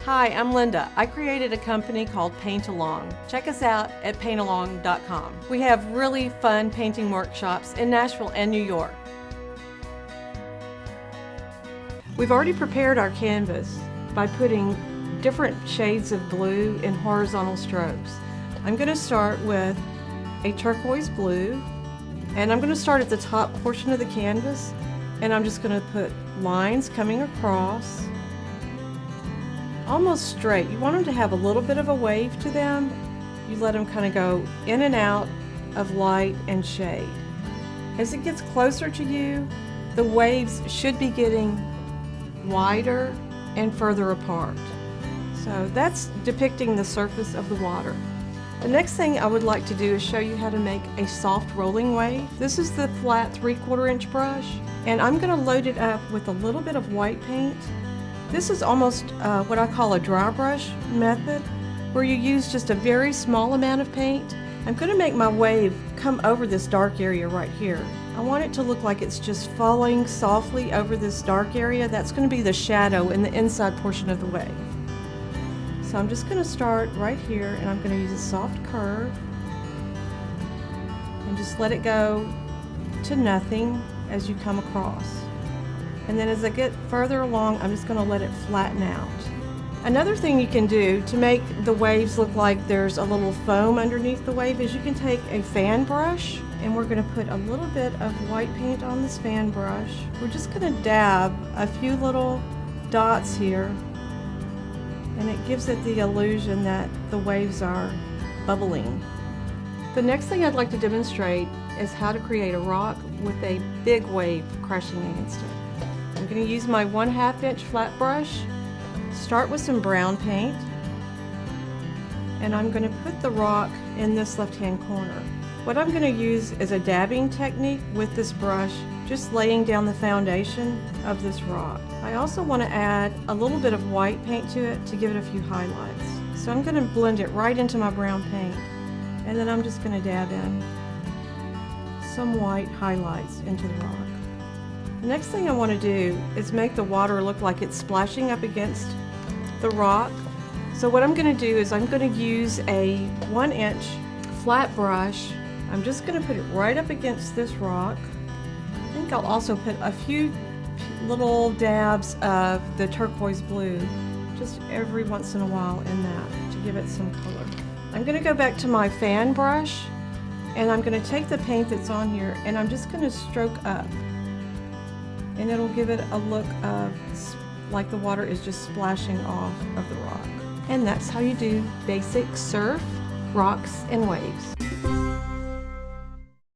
Hi, I'm Linda. I created a company called Paint Along. Check us out at paintalong.com. We have really fun painting workshops in Nashville and New York. We've already prepared our canvas by putting different shades of blue in horizontal strokes. I'm going to start with a turquoise blue, and I'm going to start at the top portion of the canvas, and I'm just going to put lines coming across almost straight. You want them to have a little bit of a wave to them. You let them kind of go in and out of light and shade. As it gets closer to you, the waves should be getting wider and further apart. So that's depicting the surface of the water. The next thing I would like to do is show you how to make a soft rolling wave. This is the flat 3/4 inch brush, and I'm going to load it up with a little bit of white paint. This is almost what I call a dry brush method, where you use just a very small amount of paint. I'm going to make my wave come over this dark area right here. I want it to look like it's just falling softly over this dark area. That's going to be the shadow in the inside portion of the wave. So I'm just going to start right here, and I'm going to use a soft curve and just let it go to nothing as you come across. And then as I get further along, I'm just going to let it flatten out. Another thing you can do to make the waves look like there's a little foam underneath the wave is you can take a fan brush, and we're going to put a little bit of white paint on this fan brush. We're just going to dab a few little dots here, and it gives it the illusion that the waves are bubbling. The next thing I'd like to demonstrate is how to create a rock with a big wave crashing against it. I'm going to use my 1/2 inch flat brush, start with some brown paint, and I'm going to put the rock in this left-hand corner. What I'm going to use is a dabbing technique with this brush, just laying down the foundation of this rock. I also want to add a little bit of white paint to it to give it a few highlights. So I'm going to blend it right into my brown paint, and then I'm just going to dab in some white highlights into the rock. The next thing I want to do is make the water look like it's splashing up against the rock. So what I'm going to do is I'm going to use a 1 inch flat brush. I'm just going to put it right up against this rock. I think I'll also put a few little dabs of the turquoise blue just every once in a while in that to give it some color. I'm going to go back to my fan brush, and I'm going to take the paint that's on here, and I'm just going to stroke up, and it'll give it a look of like the water is just splashing off of the rock. And that's how you do basic surf, rocks, and waves.